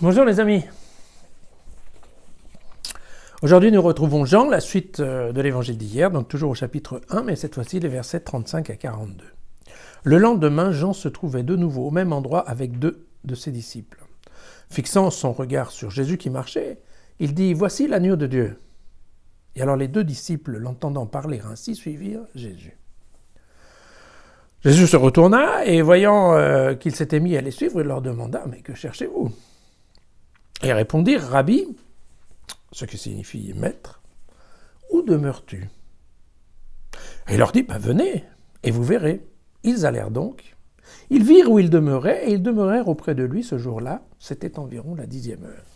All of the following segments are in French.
Bonjour les amis. Aujourd'hui nous retrouvons Jean, la suite de l'évangile d'hier, donc toujours au chapitre 1, mais cette fois-ci les versets 35 à 42. Le lendemain, Jean se trouvait de nouveau au même endroit avec deux de ses disciples. Fixant son regard sur Jésus qui marchait, il dit « Voici l'agneau de Dieu ». Et alors les deux disciples, l'entendant parler ainsi, suivirent Jésus. Jésus se retourna et voyant qu'il s'était mis à les suivre, il leur demanda « Mais que cherchez-vous » Et répondirent « Rabbi », ce qui signifie « maître », « où demeures-tu » Et il leur dit « Venez, et vous verrez ». Ils allèrent donc, ils virent où il demeurait, et ils demeurèrent auprès de lui ce jour-là, c'était environ la 10e heure.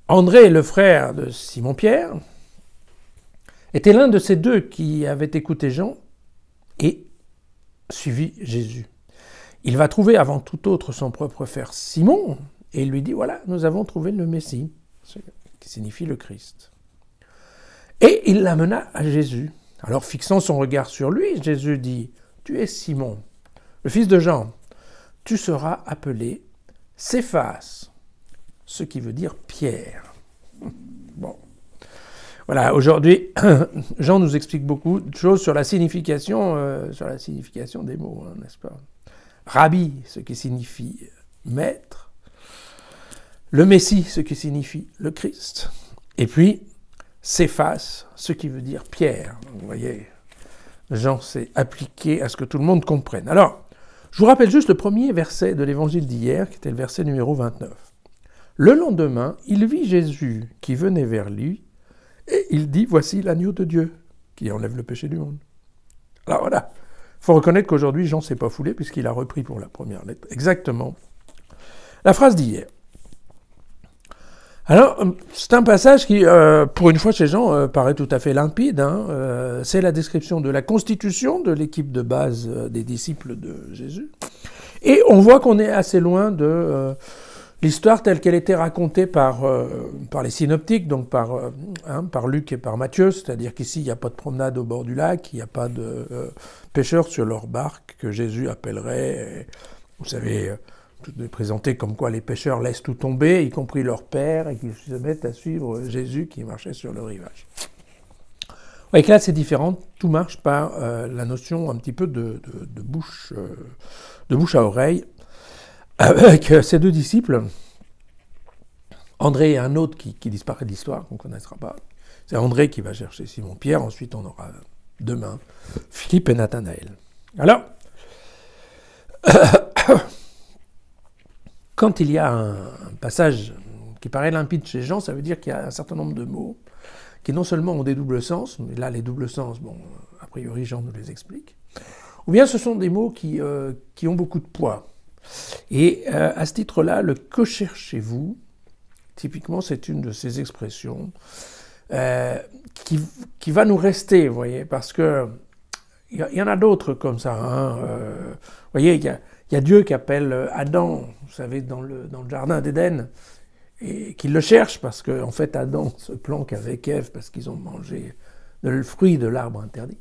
André, le frère de Simon-Pierre, était l'un de ces deux qui avaient écouté Jean et suivi Jésus. Il va trouver avant tout autre son propre frère Simon, et il lui dit « Voilà, nous avons trouvé le Messie », ce qui signifie le Christ. Et il l'amena à Jésus. Alors, fixant son regard sur lui, Jésus dit « Tu es Simon, le fils de Jean. Tu seras appelé Céphas, ce qui veut dire Pierre. » Bon. Voilà, aujourd'hui, Jean nous explique beaucoup de choses sur la signification des mots, hein, n'est-ce pas? Rabbi, ce qui signifie maître. Le Messie, ce qui signifie le Christ. Et puis, Céphas, ce qui veut dire pierre. Vous voyez, Jean s'est appliqué à ce que tout le monde comprenne. Alors, je vous rappelle juste le premier verset de l'évangile d'hier, qui était le verset numéro 29. Le lendemain, il vit Jésus qui venait vers lui, et il dit « Voici l'agneau de Dieu, qui enlève le péché du monde. » Alors voilà, il faut reconnaître qu'aujourd'hui, Jean ne s'est pas foulé, puisqu'il a repris pour la première lettre exactement la phrase d'hier. Alors, c'est un passage qui, pour une fois chez Jean, paraît tout à fait limpide. Hein. C'est la description de la constitution de l'équipe de base des disciples de Jésus. Et on voit qu'on est assez loin de l'histoire telle qu'elle était racontée par les synoptiques, donc par Luc et par Matthieu. C'est-à-dire qu'ici, il n'y a pas de promenade au bord du lac, il n'y a pas de pêcheurs sur leur barque que Jésus appellerait, vous savez... Tout est présenté comme quoi les pêcheurs laissent tout tomber, y compris leur père, et qu'ils se mettent à suivre Jésus qui marchait sur le rivage. Vous voyez que là, c'est différent. Tout marche par la notion un petit peu de bouche à oreille, avec ces deux disciples, André et un autre qui disparaît de l'histoire, qu'on ne connaîtra pas. C'est André qui va chercher Simon-Pierre, ensuite on aura demain Philippe et Nathanaël. Alors, quand il y a un passage qui paraît limpide chez Jean, ça veut dire qu'il y a un certain nombre de mots qui non seulement ont des doubles sens, mais là les doubles sens, bon, a priori Jean nous les explique, ou bien ce sont des mots qui ont beaucoup de poids. Et à ce titre-là, le « que cherchez-vous » typiquement c'est une de ces expressions qui va nous rester, vous voyez, parce que il y en a d'autres comme ça. Hein, vous voyez, il y a Dieu qui appelle Adam, vous savez, dans le jardin d'Éden, et qu'il le cherche parce que, en fait, Adam se planque avec Ève parce qu'ils ont mangé le fruit de l'arbre interdit.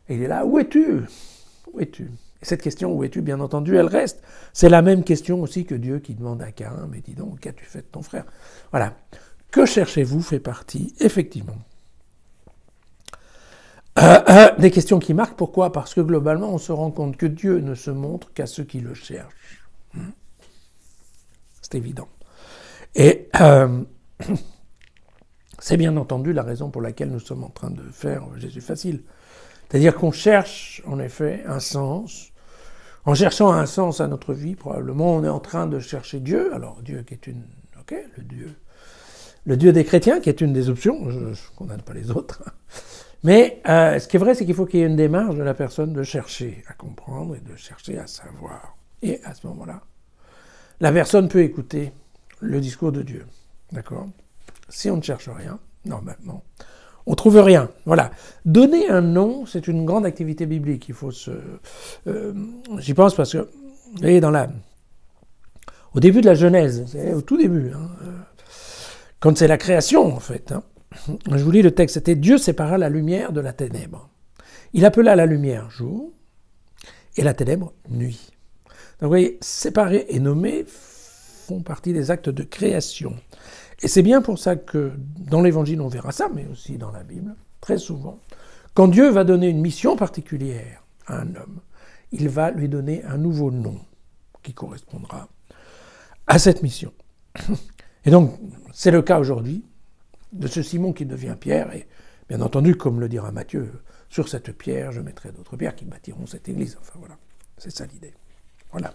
Et il est là, où es-tu? Où es-tu? Et cette question, où es-tu, bien entendu, elle reste. C'est la même question aussi que Dieu qui demande à Caïn, mais dis donc, qu'as-tu fait de ton frère? Voilà. Que cherchez-vous fait partie, effectivement. Des questions qui marquent, pourquoi? Parce que globalement, on se rend compte que Dieu ne se montre qu'à ceux qui le cherchent. C'est évident. Et c'est bien entendu la raison pour laquelle nous sommes en train de faire Jésus facile. C'est-à-dire qu'on cherche, en effet, un sens. En cherchant un sens à notre vie, probablement, on est en train de chercher Dieu. Alors, Dieu qui est le Dieu des chrétiens, qui est une des options, je ne condamne pas les autres. Mais ce qui est vrai, c'est qu'il faut qu'il y ait une démarche de la personne de chercher à comprendre et de chercher à savoir. Et à ce moment-là, la personne peut écouter le discours de Dieu. D'accord? Si on ne cherche rien, normalement, on ne trouve rien. Voilà. Donner un nom, c'est une grande activité biblique. Il faut j'y pense parce que, vous voyez, au début de la Genèse, c'est au tout début, hein, quand c'est la création, en fait, hein, je vous lis le texte, c'était « Dieu sépara la lumière de la ténèbre. Il appela la lumière jour et la ténèbre nuit. » Donc vous voyez, séparer et nommer font partie des actes de création. Et c'est bien pour ça que dans l'Évangile, on verra ça, mais aussi dans la Bible, très souvent, quand Dieu va donner une mission particulière à un homme, il va lui donner un nouveau nom qui correspondra à cette mission. Et donc, c'est le cas aujourd'hui de ce Simon qui devient Pierre, et bien entendu, comme le dira Matthieu, sur cette pierre, je mettrai d'autres pierres qui bâtiront cette église. Enfin voilà, c'est ça l'idée. Voilà.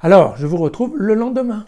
Alors, je vous retrouve le lendemain.